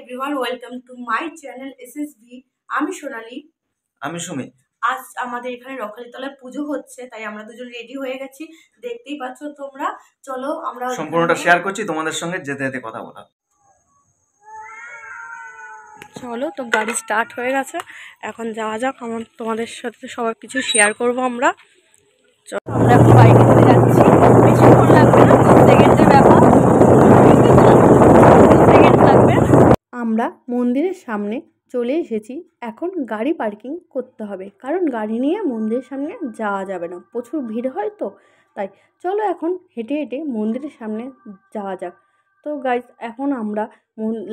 Everyone, welcome to my channel SSV. আমি সোনালি। আমি সুমিত। আজ আমাদের এখানে রখালিতলায় পুজো হচ্ছে, তাই আমরা দুজন রেডি হয়ে গেছি, দেখতেই পাচ্ছ তোমরা। চলো আমরা সম্পূর্ণটা শেয়ার করছি তোমাদের সঙ্গে, যেতে যেতে কথা বলা। চলো, তো গাড়ি স্টার্ট হয়ে গেছে, এখন যাওয়া যাক। তোমাদের সাথে সব কিছু শেয়ার করবো আমরা। চলো, আমরা এখন বাইকে করে যাচ্ছি, বেশিক্ষণ লাগবে না, সেকেন্ডের ব্যাপার, সেকেন্ড লাগবে। আমরা মন্দিরের সামনে চলে এসেছি। এখন গাড়ি পার্কিং করতে হবে, কারণ গাড়ি নিয়ে মন্দিরের সামনে যাওয়া যাবে না, প্রচুর ভিড় হয় তো। তাই চলো এখন হেঁটে হেঁটে মন্দিরের সামনে যাওয়া যাক। তো গাইস, এখন আমরা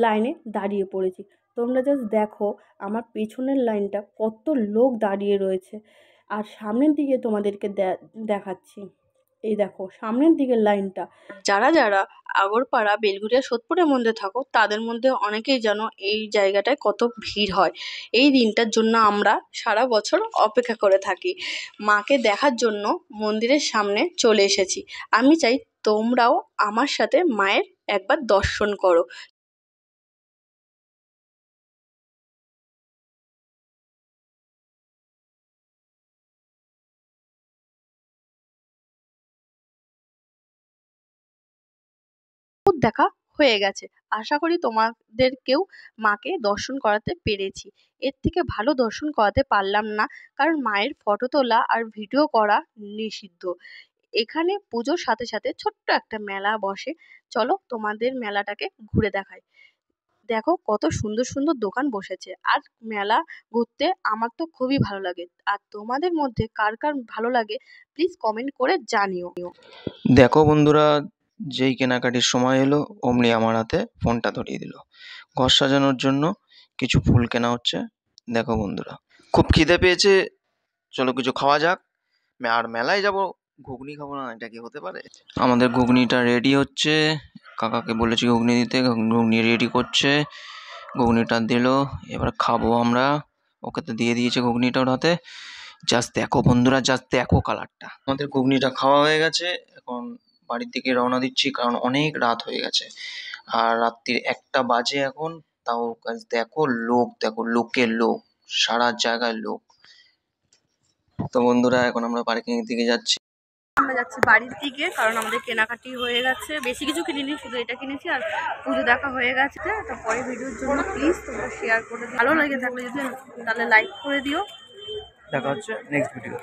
লাইনে দাঁড়িয়ে পড়েছি। তোমরা জাস্ট দেখো আমার পেছনের লাইনটা কত লোক দাঁড়িয়ে রয়েছে, আর সামনের দিকে তোমাদেরকে দেখাচ্ছি। এই দেখো সামনের দিকের লাইনটা। যারা যারা আগরপাড়া, বেলঘরিয়া, সোদপুরের মধ্যে থাকো, তাদের মধ্যে অনেকেই জানো এই জায়গাটায় কত ভিড় হয়। এই দিনটার জন্য আমরা সারা বছর অপেক্ষা করে থাকি। মাকে দেখার জন্য মন্দিরের সামনে চলে এসেছি। আমি চাই তোমরাও আমার সাথে মায়ের একবার দর্শন করো। দেখা হয়ে গেছে। আশা করি তোমাদেরকেও মাকে দর্শন করাতে পেরেছি। এর থেকে ভালো দর্শন করাতে পারলাম না, কারণ মায়ের ফটো তোলা আর ভিডিও করা নিষিদ্ধ। এখানে পুজোর সাথে সাথে ছোট্ট একটা মেলা বসে। চলো তোমাদের মেলাটাকে ঘুরে দেখাই। দেখো কত সুন্দর সুন্দর দোকান বসেছে, আর মেলা ঘুরতে আমার তো খুবই ভালো লাগে। আর তোমাদের মধ্যে কার কার ভালো লাগে প্লিজ কমেন্ট করে জানিও। দেখো বন্ধুরা, যেই কেনাকাটির সময় এলো অমনি আমার হাতে ফোনটা ধরিয়ে দিল। ঘর সাজানোর জন্য কিছু ফুল কেনা হচ্ছে। দেখো বন্ধুরা, খুব খিদে পেয়েছে, চলো কিছু খাওয়া যাক। আর মেলায় যাব, ঘুগনি খাবো না, এটা কি হতে পারে? আমাদের ঘুগনিটা রেডি হচ্ছে, কাকাকে বলেছি ঘুগনি দিতে, ঘুগনি রেডি করছে। ঘুগনিটা দিল, এবার খাবো আমরা। ওকে তো দিয়ে দিয়েছে ঘুগনিটা ওর হাতে। জাস্ট দেখো বন্ধুরা, জাস্ট দেখো কালারটা। আমাদের ঘুগনিটা খাওয়া হয়ে গেছে, এখন বাড়ির দিকে রওনা দিচ্ছি, কারণ অনেক রাত হয়ে গেছে। আর রাত্রির 1টা বাজে এখন। তাও দেখো লোক, দেখো লোকের লোক, সারা জায়গায় লোক। তো বন্ধুরা, এখন আমরা পার্কিং এর দিকে যাচ্ছি। আমরা যাচ্ছি বাড়ির দিকে, কারণ আমাদের কেনাকাটি হয়ে গেছে। বেশি কিছু কিনিনি, শুধু এটা কিনেছি, আর পুজো দেখা হয়ে গেছে। তো পরে ভিডিওর জন্য প্লিজ তোমরা শেয়ার করে দিও, ভালো লেগে থাকলে যদি তাহলে লাইক করে দিও। দেখা হচ্ছে নেক্সট ভিডিও।